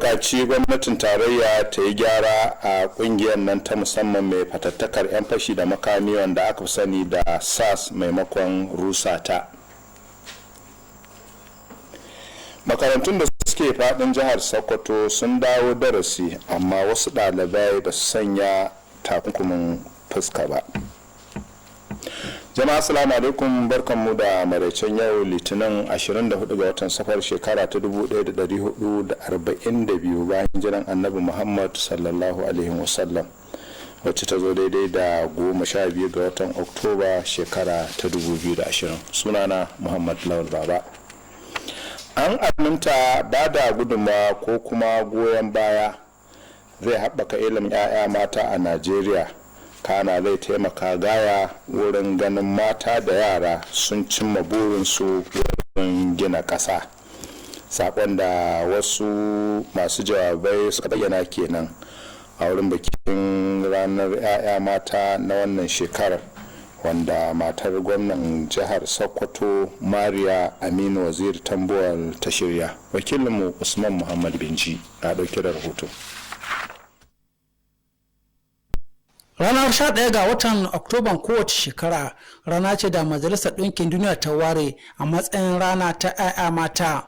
buƙaci gwamnatin tarayya ta yi gyara a ƙungiyar nan ta musamman mai fatattakar 'yan fashi da makami wanda aka sani da sas maimakon rusata. Makarantun da suke faɗin jihar Sokoto sun dawo darasi, amma wasu ɗalibai ba su sanya takunkumin fuska ba. Jama'a assalamu alaikum, barkanmu da maraicen yau litinin 24 ga watan safar shekara ta 1442 bayan jiran annabi Muhammad sallallahu alaihi wasallam, wacce ta zo daidai da 12 ga watan Oktoba shekara ta 2020. Sunana Muhammad Lawal Baba. An aminta ba da gudunmawa ko kuma goyon baya zai haɓaka ilimin 'ya'ya mata a Najeriya, kana zai taimaka gaya wurin ganin mata da yara sun cimma burinsu wurin gina ƙasa. Saƙon da wasu masu jawabai suka bayyana kenan a wurin bikin ranar 'ya'ya mata na wannan shekarar, wanda matar gwamnan jihar Sokoto Mariya Aminu Waziri Tambuwal ta shirya. Wakilinmu Usman Muhammad Binji a ɗauke da rahoto. Ranar 11 ga watan Oktoban kowace shekara rana ce da Majalisar Ɗinkin Duniya ta ware a matsayin rana ta 'ya'ya mata.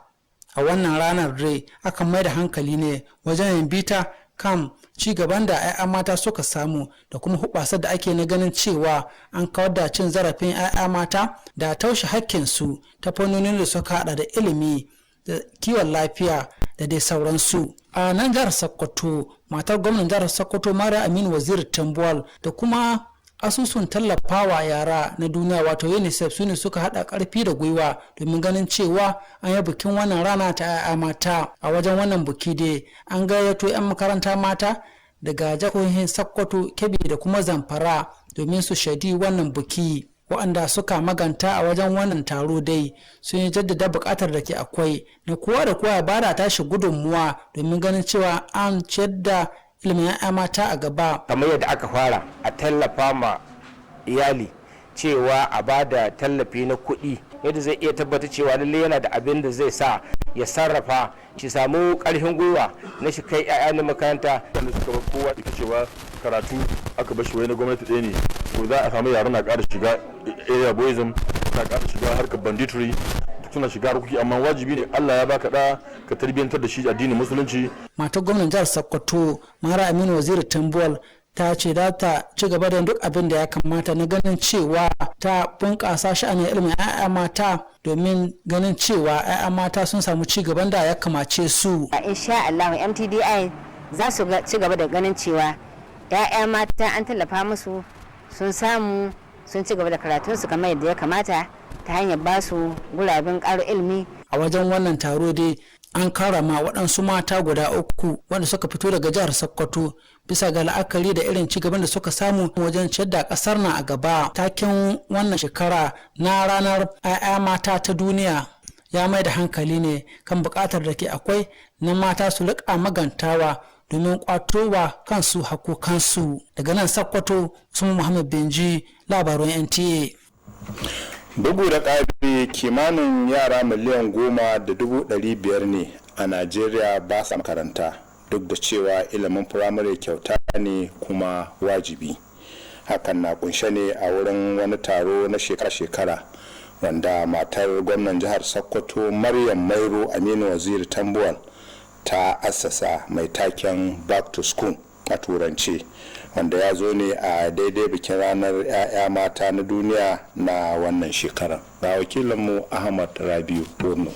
A wannan ranar dai aka mai da hankali ne wajen yin bita kan ci gaban da 'ya'ya mata suka samu da kuma hubasar da ake na ganin cewa an kawar da cin zarafin 'ya'ya mata da taushe hakkinsu ta fannonin da suka hada da ilimi da kiwon lafiya da dai sauransu. A nan jihar Sokoto, matar gwamnan jihar Sokoto Mariya Aminu Waziri Tambuwal da kuma asusun tallafawa yara na duniya wato UNICEF su ne suka hada karfi da gwiwa domin ganin cewa an yi bikin wannan rana ta 'ya'ya mata. A wajen wannan biki dai an gayyato 'yan makaranta mata daga jihohin Sokoto, Kebbi da kuma Zamfara domin su shaidi wannan biki. Waɗanda suka maganta a wajen wannan taro dai sun yi jaddada buƙatar da ke akwai na kowa da kowa ba da tashi gudunmuwa domin ganin cewa an ciyar da ilimin 'ya'ya mata a gaba. Kamar yadda aka fara a tallafa ma iyali cewa a ba da tallafi na kuɗi yadda zai iya tabbata cewa lalle yana da abin da zai sa ya sarrafa shi samu ƙarfin gwiwa na shi kai 'ya'ya na makaranta. Wanda suka bar kowa ita cewa karatu aka bar shi wai na gwamnati ɗaya ne, to za a samu yaran na ƙara shiga area boyism, na ƙara shiga harkar banditry, suna shiga harkoki, amma wajibi ne Allah ya baka da ka tarbiyyantar da shi addinin musulunci. Matar gwamnan jihar Sokoto Mariya Aminu Waziri Tambuwal ta ce za ta ci gaba da duk abin da ya kamata na ganin cewa ta bunƙasa sha'anin ilimin 'ya'ya mata domin ganin cewa 'ya'ya mata sun samu ci gaban da ya kamace su. Insha Allah MTDI za su ci gaba da ganin cewa 'ya'ya mata an tallafa musu sun samu sun ci gaba da karatunsu kamar yadda ya kamata ta hanyar ba su guraben ƙaro ilimi. A wajen wannan taro dai an karama waɗansu mata guda 3 wanda suka fito daga jihar Sokoto bisa ga la'akari da irin cigaban da suka samu wajen ciyar da ƙasar na a gaba. Taken wannan shekara na ranar 'ya'ya mata ta duniya ya mai da hankali ne kan buƙatar da ke akwai na mata su riƙa magantawa domin ƙwatowa kansu hakokansu. Daga nan Sokoto, sun Muhammad Benji, labarun NTA. Bugu da ƙari, kimanin yara miliyan 10,500 ne a Najeriya ba sa makaranta, duk da cewa ilimin firamare kyauta ne kuma wajibi. Hakan na kunshe ne a wurin wani taro na shekara-shekara wanda matar gwamnan jihar Sokoto Maryam Mairo Aminu Waziri Tambuwal ta assasa mai taken Back to School a turance, wanda ya zo ne a daidai bikin ranar 'ya'ya mata na duniya na wannan shekarar. Ga wakilinmu Ahmad Rabiu Borno.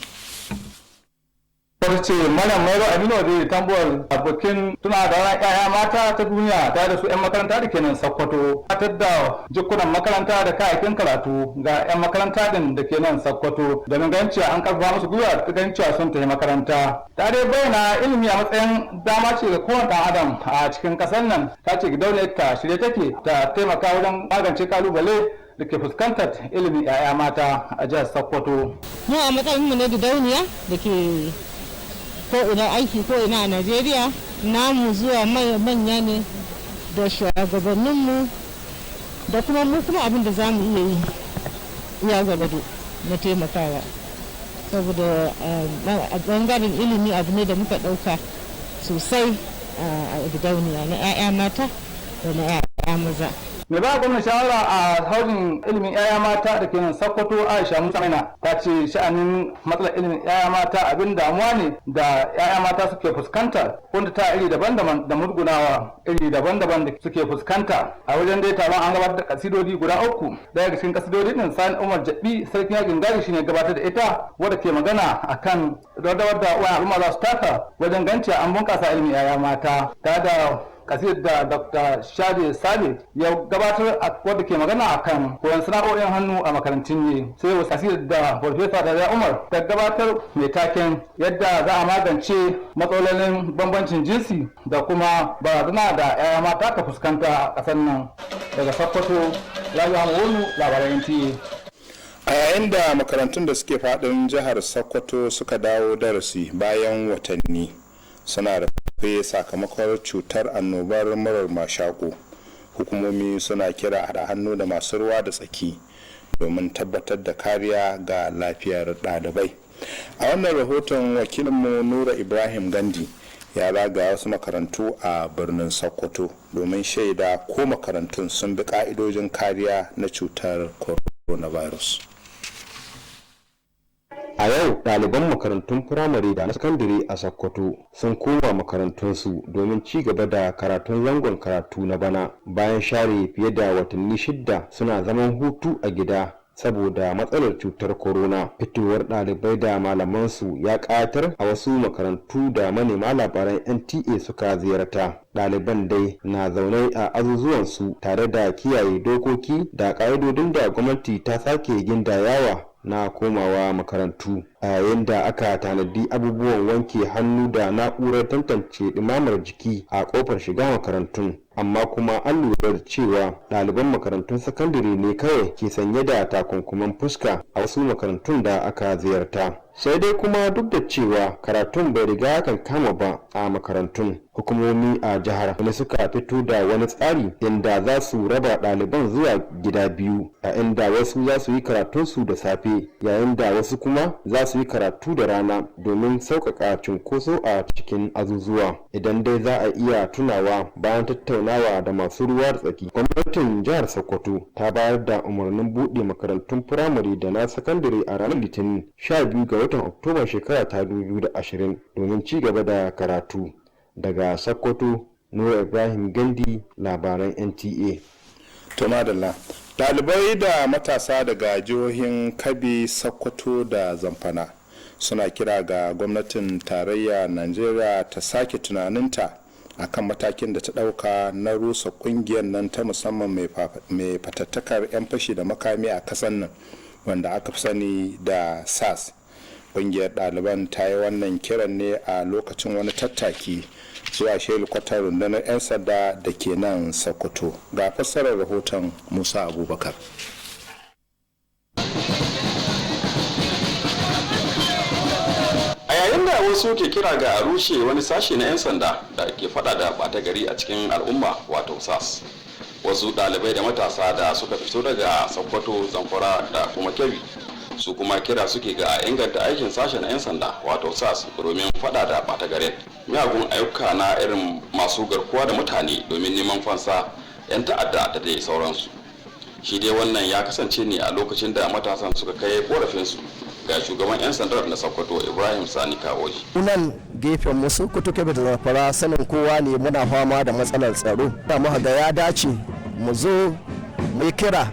ce Malam Mairo Aminu Waziri Tambuwal a bikin tuna da ranar 'ya'ya mata ta duniya ta da su 'yan makaranta da kenan Sokoto. Fatar da jikunan makaranta da kayayyakin karatu ga 'yan makaranta din da ke nan Sokoto domin ganin cewa an karfafa musu gwiwa ta ganin cewa sun tafi makaranta. Ta dai bayyana ilimi a matsayin dama ce ga kowane ɗan adam a cikin ƙasar nan. Ta ce gidauniyar ta shirye take ta taimaka wajen magance kalubale da ke fuskantar ilimin 'ya'ya mata a jihar Sokoto. Mu a matsayin mu na gidauniya da ke ko ina aiki ko ina a Najeriya, namu zuwa manya ne da shugabanninmu da kuma mu kuma abin da za mu iya yi ya gabado na taimakawa, saboda a bangaren ilimi abu ne da muka ɗauka sosai a gidauniya na 'ya'ya mata da na 'ya'ya maza. mai ba gwamnan shawara a haujin ilimin 'ya'ya mata da ke nan Sokoto Aisha Musa Maina ta ce sha'anin matsalar ilimin 'ya'ya mata abin damuwa ne da 'ya'ya mata suke fuskanta wanda ta iri daban-daban da murgunawa iri daban-daban da suke fuskanta a wajen dai taron an gabatar da kasidodi guda 3 daya cikin kasidodi din Sani Umar Jabi sarkin yakin gari shine gabatar da ita wadda ke magana akan wadda wani al'umma za su taka wajen ganci an bunkasa ilimin 'ya'ya mata ta da kasidar da Dr. Shade Sabe ya gabatar wadda ke magana akan koyon sana'o'in hannu a makarantun ne sai wasu kasidar da Farfesa Dariya Umar ta gabatar mai taken yadda za a magance matsalolin bambancin jinsi da kuma barazana da 'ya'ya mata ka fuskanta a ƙasar nan. Daga Sokoto, Rabi Hamadu, labaran NTA. A yayin da makarantun da suke faɗin jihar Sokoto suka dawo darasi bayan watanni suna da sakamakon cutar annobar murar mashaƙo, hukumomi suna kira haɗa hannu da masu ruwa da tsaki domin tabbatar da kariya ga lafiyar ɗalibai. A wannan rahoton wakilinmu Nura Ibrahim Gandi ya raga wasu makarantu a birnin Sokoto domin shaida ko makarantun sun bi ƙa'idojin kariya na cutar coronavirus. A yau ɗaliban makarantun firamare da na sakandare a Sokoto sun koma makarantunsu domin ci gaba da karatun zangon karatu na bana bayan share fiye da watanni 6 suna zaman hutu a gida saboda matsalar cutar corona. Fitowar ɗalibai da malamansu ya ƙayatar a wasu makarantu da manema labaran NTA suka ziyarta. Ɗaliban dai na zaune a azuzuwansu tare da kiyaye dokoki da ƙa'idodin da gwamnati ta sake gindayawa na komawa makarantu, a yayin da aka tanadi abubuwan wanke hannu da na'urar tantance ɗumamar jiki a ƙofar shiga makarantun. Amma kuma an lura da cewa ɗaliban makarantun sakandare ne kawai ke sanye da takunkuman fuska a wasu makarantun da aka ziyarta. Sai dai kuma duk da cewa karatun bai riga kan kama ba a makarantun, hukumomi a jihar ne suka fito da wani tsari inda za su raba ɗaliban zuwa gida biyu, a inda wasu za su yi karatunsu da safe yayin da wasu kuma za su yi karatu da rana domin sauƙaƙa cunkoso a cikin azuzuwa. Idan dai za a iya tunawa, bayan tattaunawa da masu ruwa da tsaki, gwamnatin jihar Sokoto ta bayar da umarnin buɗe makarantun firamare da na sakandare a ranar Litinin 12 ga watan Oktoba shekara ta 2020 domin ci gaba da karatu. Daga Sokoto, Nura Ibrahim Gandi, labaran NTA. To madalla, ɗalibai da matasa daga jihohin Kabi, Sokoto da Zamfara suna kira ga gwamnatin tarayya Najeriya ta sake tunaninta akan matakin da ta ɗauka na rusa ƙungiyar nan ta musamman mai fatattakar 'yan fashi da makami a ƙasar nan wanda aka fi sani da SAS. Ƙungiyar ɗaliban ta yi wannan kiran ne a lokacin wani tattaki zuwa shelikwatar rundunar 'yan sanda da ke nan Sokoto. Ga fassarar rahoton Musa Abubakar. A yayin da wasu ke kira ga a rushe wani sashe na 'yan sanda da ke fada da ɓata gari a cikin al'umma wato SAS, wasu ɗalibai da matasa da suka fito daga Sokoto, Zamfara da kuma Kebbi su kuma kira suke ga inganta aikin sashen 'yan sanda wato SAS domin fada da ɓata garin miyagun ayyuka na irin masu garkuwa da mutane domin neman fansa, 'yan ta'adda da dai sauransu. Shi dai wannan ya kasance ne a lokacin da matasan suka kai korafinsu ga shugaban 'yan sandar na Sokoto Ibrahim Sani Kawoji. Nan gefen mu Sokoto Kebbi da Zamfara sanin kowa ne muna fama da matsalar tsaro. Da muka ga ya dace mu zo mu kira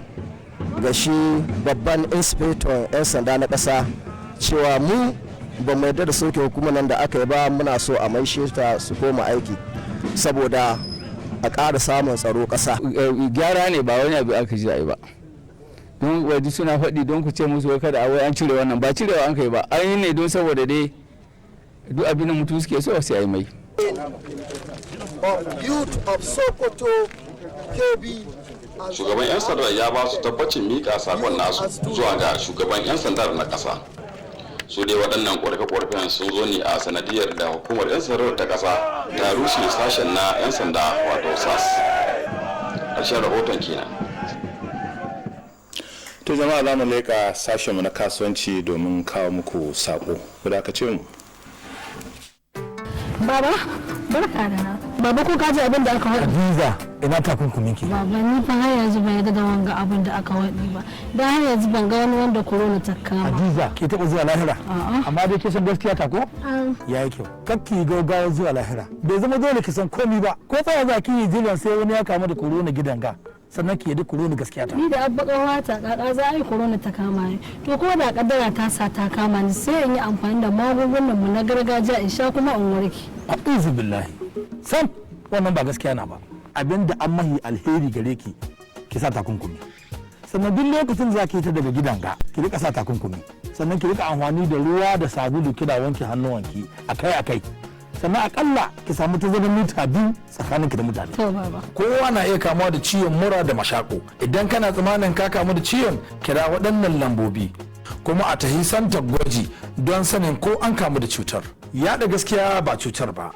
ga shi babban inspector 'yan sanda na ƙasa cewa mu ba mu yarda da soke hukumar nan da aka yi ba, muna so a maishe ta su koma aiki saboda a ƙara samun tsaro ƙasa. Gyara ne ba wani abu aka ji a yi ba. Don waje suna faɗi don ku ce musu wai kada a wai an cire wannan, ba cirewa an kai ba, an yi ne don saboda dai duk abin da mutum suke so sai a yi mai. Shugaban 'yan sandar ya ba su tabbacin mika sakon nasu zuwa ga shugaban 'yan sandar na ƙasa. Su dai waɗannan ƙorafe-ƙorafen sun zo ne a sanadiyar da hukumar 'yan sandar ta ƙasa ta rushe sashen na 'yan sanda wato SAS. Ƙarshen rahoton kenan. To jama'a za mu leƙa sashenmu na kasuwanci domin kawo muku saƙo. Ku dakace mu. Baba, barka da na baba ko ka ji abin da aka faɗi Hadiza ina takunkumin ki baba ni fa har yanzu ban yarda da wanga abin da aka faɗi ba dan har yanzu ban ga wani wanda corona ta kama Hadiza ke taɓa zuwa lahira amma dai ke san gaskiya ta ko yayi kyau kakki gaugawa zuwa lahira bai zama dole ki san komi ba ko tsaya za ki yi jiran sai wani ya kamu da corona gidan ga sannan ki yadda corona gaskiya ta ni da abba kawata kaka za a yi corona ta kama ni to ko da kaddara ta sa ta kama ni sai in yi amfani da magungunan mu na gargajiya in sha kuma in warke a'udhu billahi sam wannan ba gaskiya na ba abinda an mahi alheri gare ki ki sa takunkumi sannan duk lokacin za ki ta daga gidan ga ki rika sa takunkumi sannan ki rika amfani da ruwa da sabulu kina wanke hannuwanki akai sannan akalla ki samu tazarar mita 2 tsakaninki da mutane. Kowa na iya kamuwa da ciwon mura da mashako. Idan kana tsammanin ka kamu da ciwon kira waɗannan lambobi kuma a tahi santa gwaji don sanin ko an kamu da cutar. Yaɗa gaskiya ba cutar ba.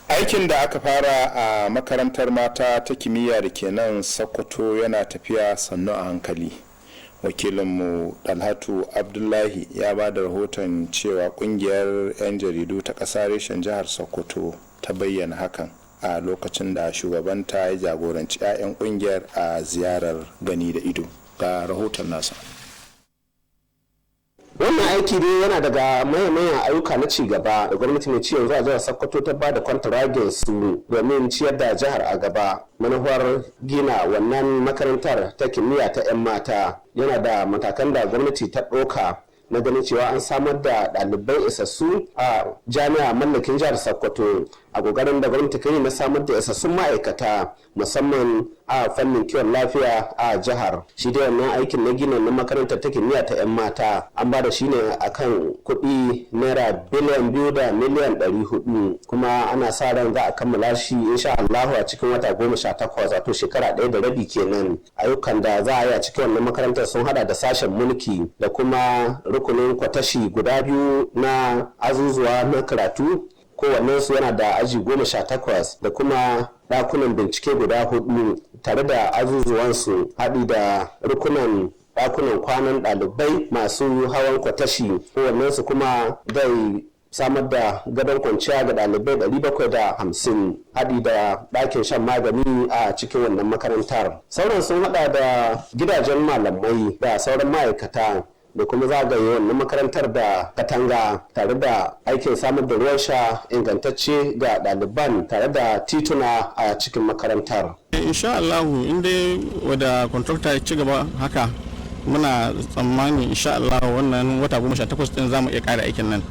Aikin da aka fara a makarantar mata ta kimiyya da ke nan Sokoto yana tafiya sannu a hankali. Wakilinmu Dalhatu Abdullahi ya ba da rahoton cewa kungiyar 'yan jaridu ta ƙasa reshen jihar Sokoto ta bayyana hakan a lokacin da shugabanta ya jagoranci 'ya'yan kungiyar a ziyarar gani da ido. Ga rahoton nasa. Wannan aiki dai yana daga mayan ayyuka na cigaba da gwamnati mai ci yanzu a jihar Sokoto ta ba da kwantaragin su domin ciyar da jihar a gaba. Manufar gina wannan makarantar ta kimiyya ta 'yan mata yana da matakan da gwamnati ta ɗauka na ganin cewa an samar da ɗalibai isassu a jami'a mallakin jihar Sokoto a kokarin da gwamnati kai na samar da isassun ma'aikata musamman a fannin kiwon lafiya a jihar. Shi dai wannan aikin na gina na makarantar ta kimiyya ta 'yan mata an ba da shi ne akan kuɗi naira biliyan 2 da miliyan 400 kuma ana sa ran za a kammala shi insha Allah a cikin wata 18 wato shekara 1 da rabi kenan. Ayyukan da za a yi a cikin wannan makarantar sun hada da sashen mulki da kuma rukunin kwatashi guda 2 na azuzuwa na karatu kowannensu yana da aji 18 da kuma ɗakunan bincike guda 4 tare da azuzuwansu haɗi da rukunan ɗakunan kwanan ɗalibai masu hawan kwatashi kowannensu kuma zai samar da gadon kwanciya ga ɗalibai 750 haɗi da ɗakin shan magani a cikin wannan makarantar. Sauran sun haɗa da gidajen malamai da sauran ma'aikata da kuma zagaye wannan makarantar da katanga tare da aikin samar da ruwan sha ingantacce ga ɗaliban tare da tituna a cikin makarantar. Insha Allah inda wadda contractor ya ci gaba haka muna tsammani insha Allah wannan wata 18 din zamu iya kare aikin nan.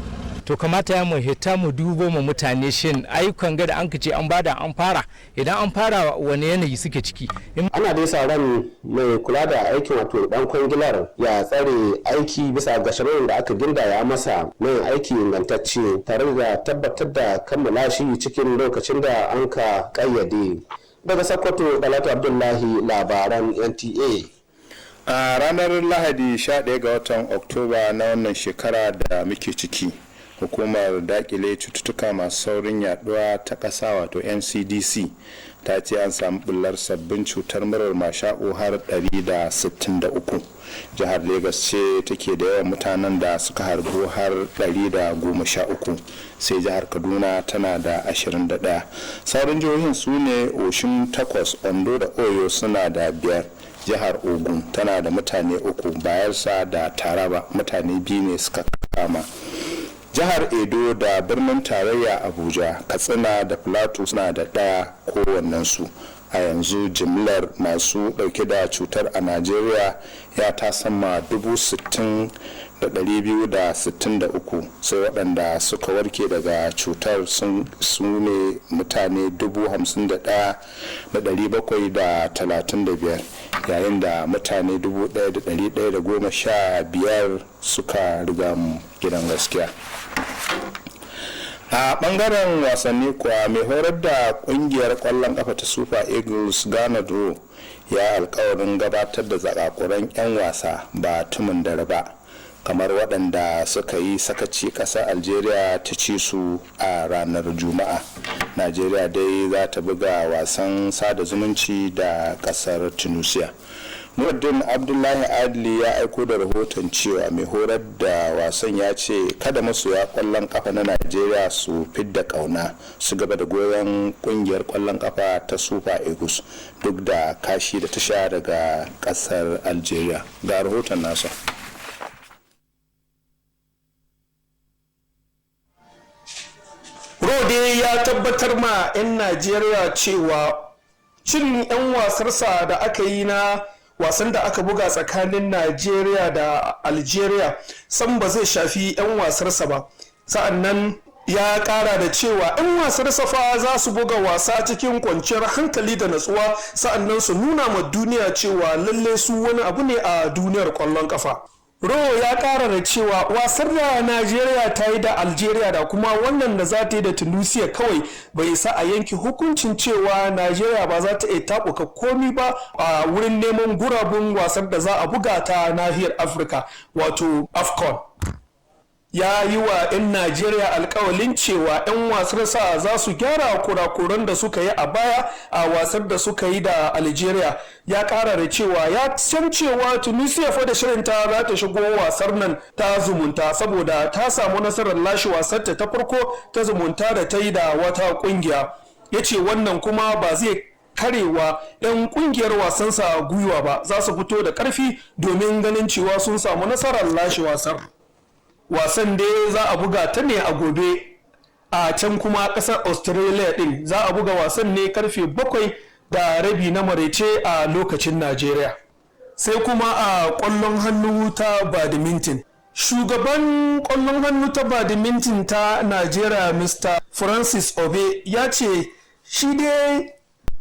To kamata ya mu hita mu dubo mu mutane shin ayyukan ga da an kace an bada an fara idan an fara wani yanayi suke ciki. Ana dai sa ran mai kula da aikin wato dan kwangilar ya tsare aiki bisa ga shirin da aka gindaya masa mai aiki ingantacce tare da tabbatar da kammala shi cikin lokacin da an ka kayyade. Daga Sokoto, Dalatu Abdullahi, labaran NTA. A ranar Lahadi 11 ga watan Oktoba na wannan shekara da muke ciki, hukumar dakile cututtuka masu saurin yaduwa ta ƙasa wato NCDC ta ce an samu bullar sabbin cutar murar mashako har 163. Jihar Legas ce take da yawan mutanen da suka harbu har 113, sai jihar Kaduna tana da 21. Sauran jihohin su ne Oshin 8, Ondo da Oyo suna da 5. Jihar Ogun tana da mutane 3, Bayelsa da Taraba mutane 2 ne suka kama. Jihar Edo da birnin tarayya Abuja, Katsina da Plateau suna da 1 kowannensu. A yanzu jimlar masu dauke da cutar a Najeriya ya tasamma 60,263, sai waɗanda suka warke daga cutar su ne mutane 51,735, yayin da mutane 1,115 suka riga mu gidan gaskiya. A bangaren wasanni kuwa mai horar da kungiyar kwallon kafa ta Super Eagles Ghana Dro ya alkawarin gabatar da zakakuran 'yan wasa ba tumin dare ba kamar waɗanda suka yi sakaci ƙasar Algeria ta ci su a ranar Juma'a. Najeriya dai za ta buga wasan sada zumunci da ƙasar Tunisia. Nuruddin Abdullahi Adli ya aiko da rahoton cewa mai horar da wasan ya ce kada masoya kwallon kafa na Najeriya su fidda kauna su gaba da goyon kungiyar kwallon kafa ta Super Eagles duk da kashi da ta sha daga kasar Algeria. Ga rahoton nasa. Rode ya tabbatar ma 'yan Najeriya cewa cin 'yan wasarsa da aka yi na wasan da aka buga tsakanin Najeriya da Algeria san ba zai shafi 'yan wasarsa ba. Sa'annan ya kara da cewa 'yan wasarsa fa za su buga wasa cikin kwanciyar hankali da natsuwa, sa'annan su nuna ma duniya cewa lalle su wani abu ne a duniyar kwallon kafa. Ro ya kara da cewa wasar da Najeriya ta yi da Algeria da kuma wannan da za ta yi da Tunisia kawai bai isa a yanki hukuncin cewa Najeriya ba za ta iya tabuka komi ba a wurin neman gurabun wasar da za a buga ta nahiyar Afirka wato AFCON. Ya yi wa 'yan Najeriya alkawalin cewa 'yan wasarsa za su gyara kurakuran da suka yi a baya a wasar da suka yi da Algeria. Ya kara da cewa ya san cewa Tunisia fa da shirinta za ta shigo wasar nan ta zumunta saboda ta samu nasarar lashe wasarta ta farko ta zumunta da ta yi da wata kungiya. Ya ce wannan kuma ba zai karewa 'yan kungiyar wasansa gwiwa ba, za su fito da karfi domin ganin cewa sun samu nasarar lashe wasar. Wasan dai za a buga ta ne a gobe a can kuma kasar Australia din. Za a buga wasan ne karfe 7:30 na maraice a lokacin Najeriya. Sai kuma a kwallon hannu ta badminton. Shugaban kwallon hannu ta badminton ta Najeriya Mr. Francis Obe ya ce shi dai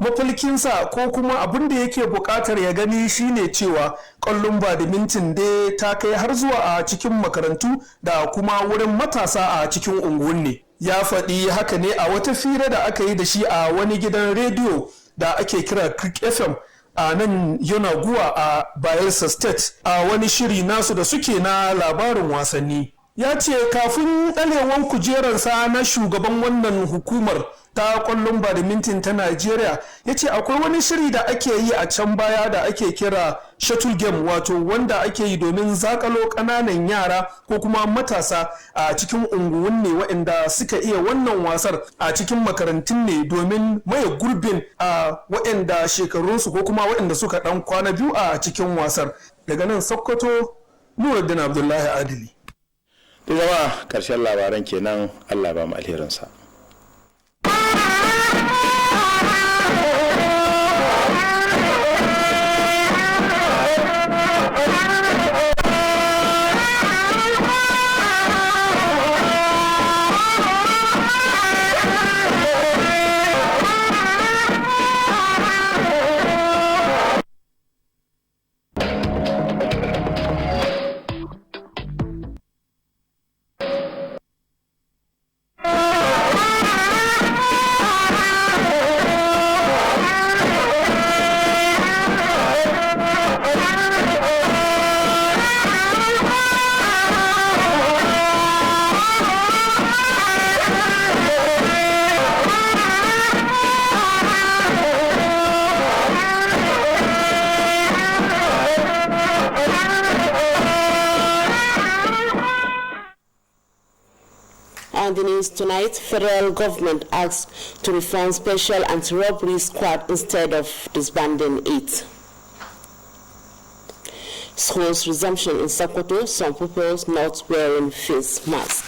mafalkinsa ko kuma abin da yake bukatar ya gani shine cewa kwallon badminton dai ta kai har zuwa a cikin makarantu da kuma wurin matasa a cikin unguwanni. Ya faɗi haka ne a wata fira da aka yi da shi a wani gidan rediyo da ake kira Click FM a nan Yonaguwa a Bayelsa State a wani shiri nasu da suke na labarin wasanni. Ya ce kafin ɗalewan kujerarsa na shugaban wannan hukumar ta kwallon badminton ta Najeriya, ya ce akwai wani shiri da ake yi a can baya da ake kira shuttle game, wato wanda ake yi domin zakalo ƙananan yara ko kuma matasa a cikin unguwanni waɗanda suka iya wannan wasar a cikin makarantun ne domin maye gurbin a waɗanda shekarunsu ko kuma waɗanda suka ɗan kwana biyu a cikin wasar. Daga nan Sokoto, Nuruddin Abdullahi Adili. Jama'a karshen labaran kenan, Allah ba mu alherinsa. On the news tonight, federal government asked to reform special anti-robbery squad instead of disbanding it. School's resumption in Sokoto, some pupils not wearing face mask.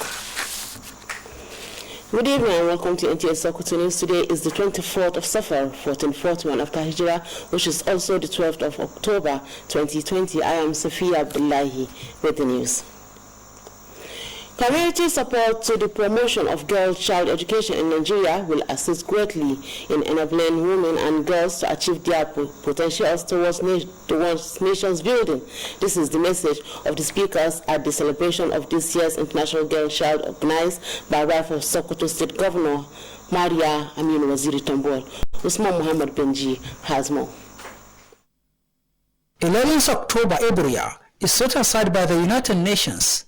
Good evening and welcome to Nta Sokoto News. Today is the 24th of Safar, 1441 after Hijrah, which is also the 12th of October, 2020. I am Safiya Abdullahi with the news. Community support to the promotion of girl-child education in Nigeria will assist greatly in enabling women and girls to achieve their potentials towards nation's building. This is the message of the speakers at the celebration of this year's International Girl-Child organized by wife of Sokoto State Governor Maria Aminu Waziri Tambol. Usman Muhammad Benji has more. 11th October every year is set aside by the United Nations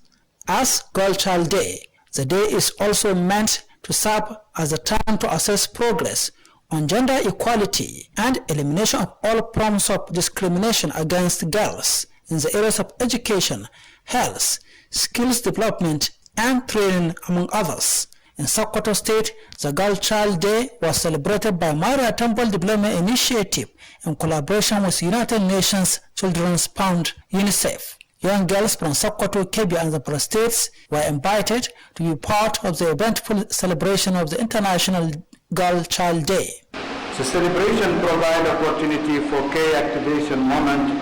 as Girl Child Day. The day is also meant to serve as a time to assess progress on gender equality and elimination of all forms of discrimination against girls in the areas of education, health, skills development, and training, among others. In Sokoto State, the Girl Child Day was celebrated by Maria Temple Development Initiative in collaboration with United Nations Children's Fund, UNICEF. Young girls from Sokoto, Kebbi, and the states were invited to be part of the eventful celebration of the International Girl Child Day. The celebration provides opportunity for care activation moment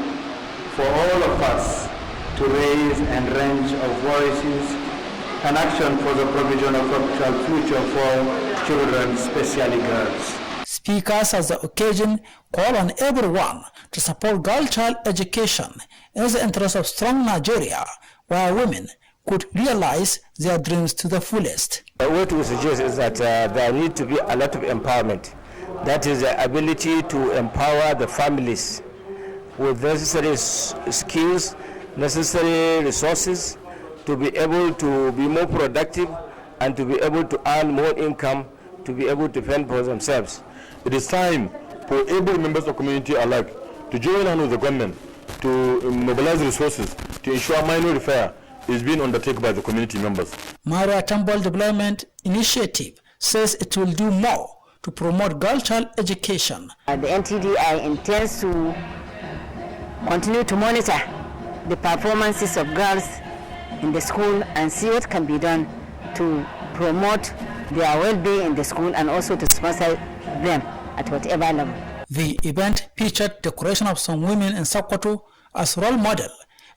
for all of us to raise a range of voices and action for the provision of a future for children, especially girls. Speakers at the occasion call on everyone to support girl child education in the interest of strong Nigeria, where women could realize their dreams to the fullest. What we suggest is that there need to be a lot of empowerment. That is the ability to empower the families with necessary skills, necessary resources, to be able to be more productive and to be able to earn more income, to be able to fend for themselves. It is time for every members of community alike to join hand with the government to mobilize resources to ensure minor repair is being undertaken by the community members. Maria Temple Development Initiative says it will do more to promote girl child education. The NTDI intends to continue to monitor the performances of girls in the school and see what can be done to promote their well-being in the school and also to sponsor them at whatever level. The event featured decoration of some women in Sokoto as role model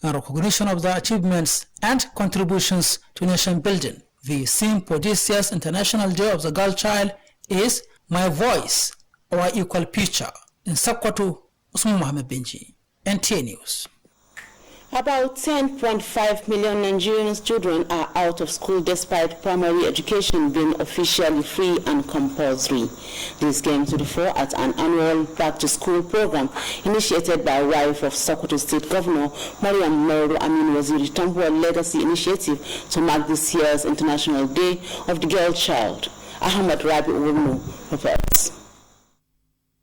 in recognition of their achievements and contributions to nation building. The theme for this year's International Day of the Girl Child is My Voice, Our Equal Future. In Sokoto, Usman Mohammed Benji, NTA News. About 10.5 million Nigerian children are out of school despite primary education being officially free and compulsory. This came to the fore at an annual back-to-school program initiated by wife of Sokoto State Governor Mariam Mero Amin Waziri Tambuwal Legacy Initiative to mark this year's International Day of the Girl Child. Ahmad Rabi Uwunu reports.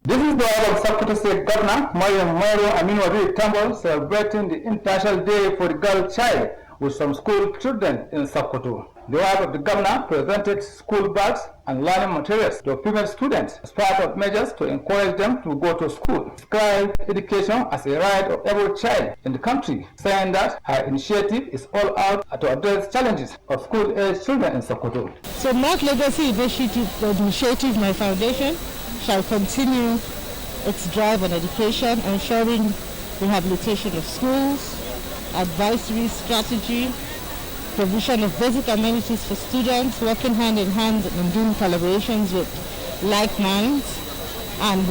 This is the hour of Sokoto State Governor Mariam Mero Amin Waziri Tambol celebrating the International Day for the Girl Child with some school children in Sokoto. The wife of the governor presented school bags and learning materials to female students as part of measures to encourage them to go to school. Described education as a right of every child in the country, saying that her initiative is all out to address challenges of school-age children in Sokoto. So Mark Legacy Initiative, my foundation, shall continue its drive on education, ensuring rehabilitation of schools, advisory strategy, provision of basic amenities for students, working hand in hand and doing collaborations with like minds, and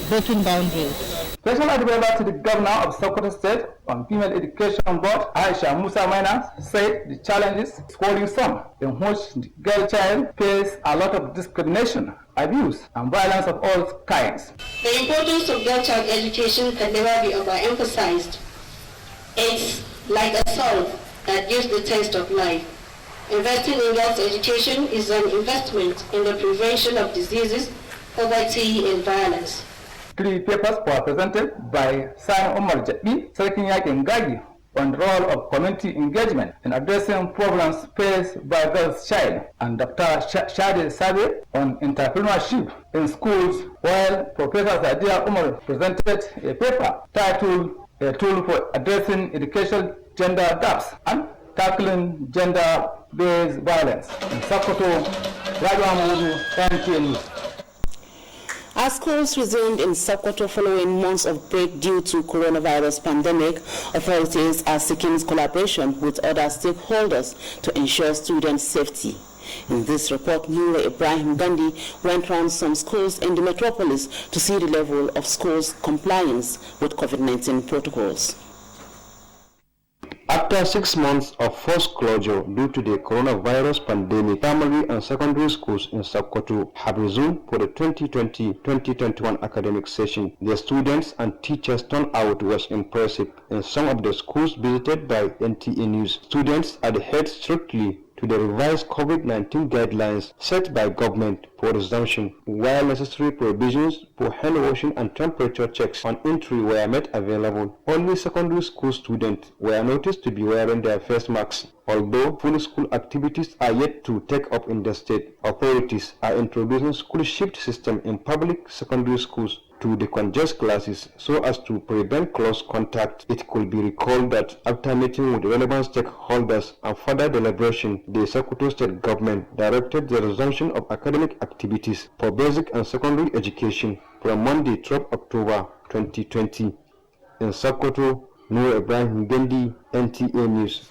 breaking boundaries. Special advisor to the governor of Sokoto State on Female Education Board, Aisha Musa Maina, said the challenges schooling some, in which the girl child face a lot of discrimination, abuse, and violence of all kinds. The importance of girl child education can never be overemphasized. It's like a salt that gives the taste of life. Investing in girls' education is an investment in the prevention of diseases, poverty, and violence. 3 papers were presented by Sani Omar Jabi, Sarkin Yakin Gagi, on the role of community engagement in addressing problems faced by girls' child, and Dr. Shadi Sabe on entrepreneurship in schools, while Professor Sadia Umar presented a paper titled A Tool for Addressing Educational Gender Gaps and Tackling Gender-Based Violence. In Sokoto, Rajwa Mudu, NTA News. As schools resumed in Sokoto following months of break due to coronavirus pandemic, authorities are seeking collaboration with other stakeholders to ensure student safety. In this report, Nura Ibrahim Gandhi went around some schools in the metropolis to see the level of schools' compliance with COVID-19 protocols. After 6 months of forced closure due to the coronavirus pandemic, primary and secondary schools in Sokoto have resumed for the 2020-2021 academic session. The students and teachers' turnout was impressive in some of the schools visited by NTA News. Students adhered strictly to the revised COVID-19 guidelines set by government for resumption, while necessary provisions for hand washing and temperature checks on entry were made available. Only secondary school students were noticed to be wearing their face masks. Although full school activities are yet to take up in the state, authorities are introducing school shift system in public secondary schools to decongest classes so as to prevent close contact. It could be recalled that after meeting with relevant stakeholders and further deliberation, the Sokoto state government directed the resumption of academic activities for basic and secondary education from Monday, 12 October 2020. In Sokoto, Noor Ibrahim Gendi, NTA News.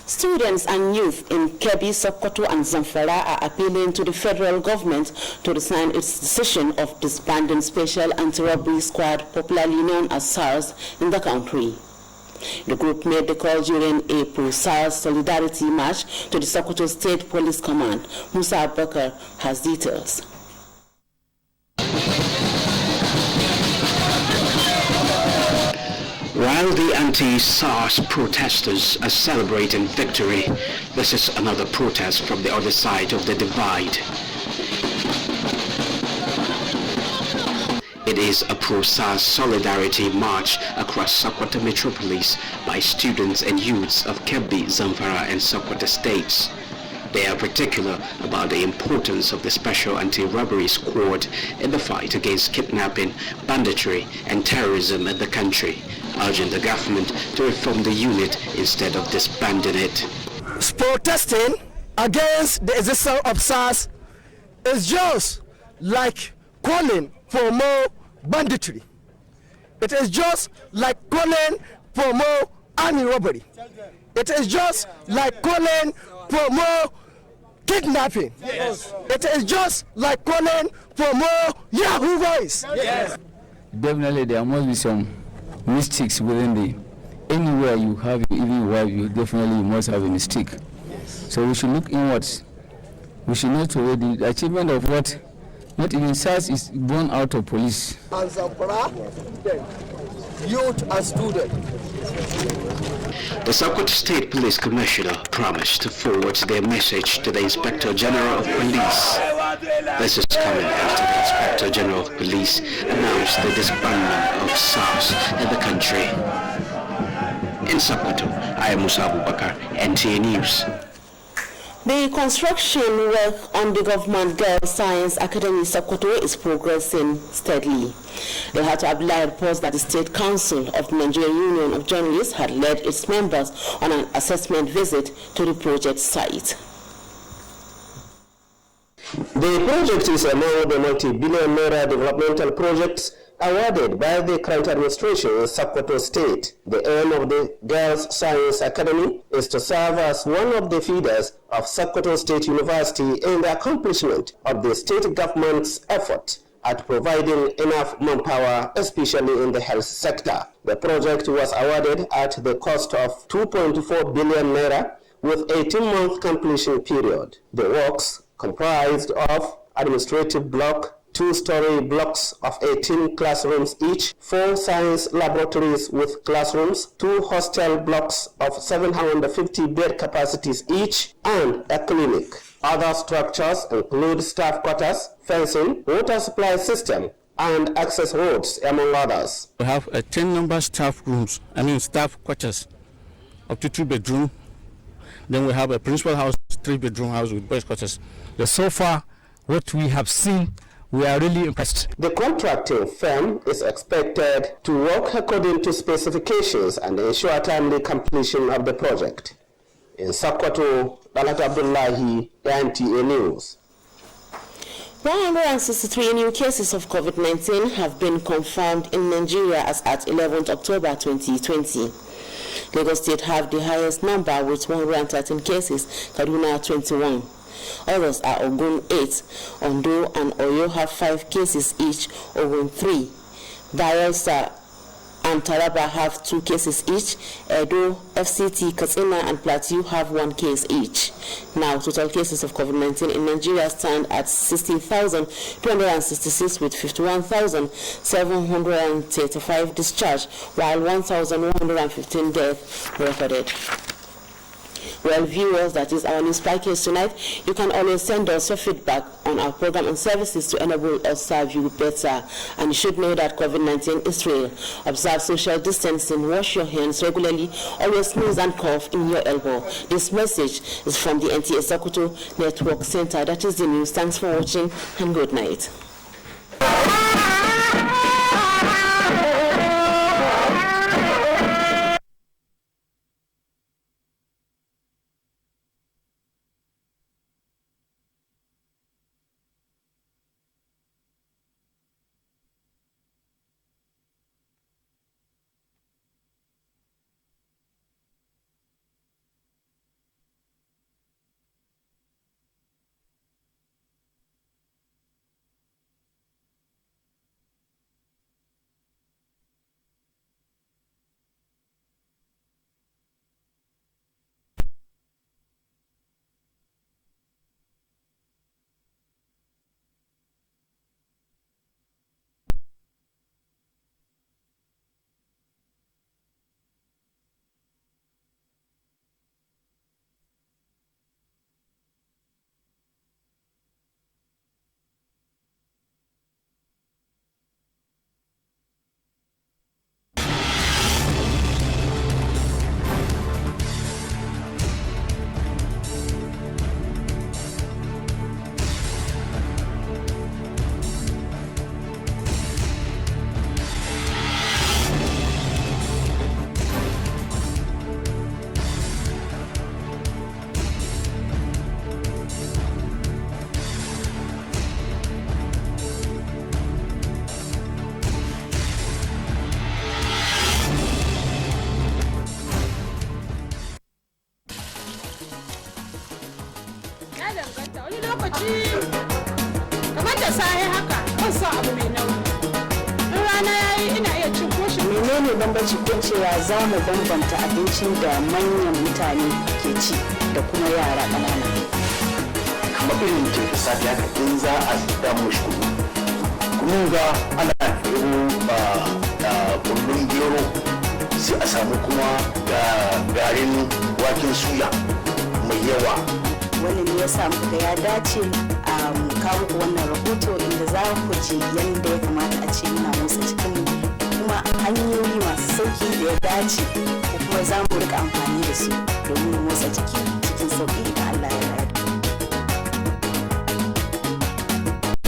Students and youth in Kebbi, Sokoto and Zamfara are appealing to the federal government to resign its decision of disbanding Special Anti-Robbery Squad, popularly known as SARS, in the country. The group made the call during a pro-SARS solidarity march to the Sokoto State Police Command. Musa Abubakar has details. While the anti-SARS protesters are celebrating victory, this is another protest from the other side of the divide. It is a pro-SARS solidarity march across Sokoto metropolis by students and youths of Kebbi, Zamfara and Sokoto states. They are particular about the importance of the Special Anti-Robbery Squad in the fight against kidnapping, banditry and terrorism in the country, urging the government to reform the unit instead of disbanding it. Protesting against the existence of SARS is just like calling for more banditry. It is just like calling for more army robbery. It is just like calling for more kidnapping. Yes. It is just like calling for more Yahoo boys. Yes. Definitely there must be some mistakes within the, anywhere you have, even where you definitely must have a mistake. Yes. So we should look inwards. We should not wait the achievement of what not even SARS is born out of police. And Zamfara, youth and students. The Sokoto State Police Commissioner promised to forward their message to the Inspector General of Police. This is coming after the Inspector General of Police announced the disbandment of SARS in the country. In Sokoto, I am Musa Abubakar, NTA News. The construction work on the Government Girls Science Academy Sokoto is progressing steadily. The Hat Abdullah reports that the State Council of the Nigerian Union of Journalists had led its members on an assessment visit to the project site. The project is among the multi-billion naira developmental projects awarded by the current administration in Sokoto State. The aim of the Girls Science Academy is to serve as one of the feeders of Sokoto State University in the accomplishment of the state government's effort at providing enough manpower, especially in the health sector. The project was awarded at the cost of 2.4 billion naira with 18-month completion period. The works comprised of administrative block, 2-story blocks of 18 classrooms each, 4 science laboratories with classrooms, 2 hostel blocks of 750 bed capacities each, and a clinic. Other structures include staff quarters, fencing, water supply system, and access roads, among others. We have 10-number staff quarters, up to 2-bedroom. Then we have a principal house, 3-bedroom house with boys' quarters. So far, what we have seen, we are really impressed. The contracting firm is expected to work according to specifications and ensure timely completion of the project. In Sokoto, Dalat Abdullahi, NTA News. 163 new cases of COVID-19 have been confirmed in Nigeria as at 11th October 2020. Lagos State have the highest number with 113 cases, Kaduna 21. Others are Ogun 8, Ondo and Oyo have 5 cases each, Ogun 3. Bayelsa and Taraba have 2 cases each. Edo, FCT, Katsina and Plateau have 1 case each. Now, total cases of COVID-19 in Nigeria stand at 16,266 with 51,735 discharged, while 1,115 deaths recorded. Well, viewers, that is our news package tonight. You can always send us your feedback on our program and services to enable us serve you better. And you should know that COVID-19 is real. Observe social distancing, wash your hands regularly, always sneeze and cough in your elbow. This message is from the Nta Sokoto Network Center. That is the news. Thanks for watching and good night. Kamar da sahi haka ban sa abu mai nauyi. In rana yayi ina iya cin koshi. Menene bambanci ko cewa za mu bambanta abincin da manyan mutane ke ci da kuma yara ƙanana? Kamar irin jirgin safi haka in za a damu shi kuma ga ana kullum gero sai a samu kuma garin waken suya mai yawa. Wani ne ya samu da ya dace a kawo ku wannan rahoto inda za ku ji yadda ya kamata a ce muna motsa cikin kuma hanyoyi masu sauki da ya dace ko kuma za mu rika amfani da su domin motsa jiki cikin sauki.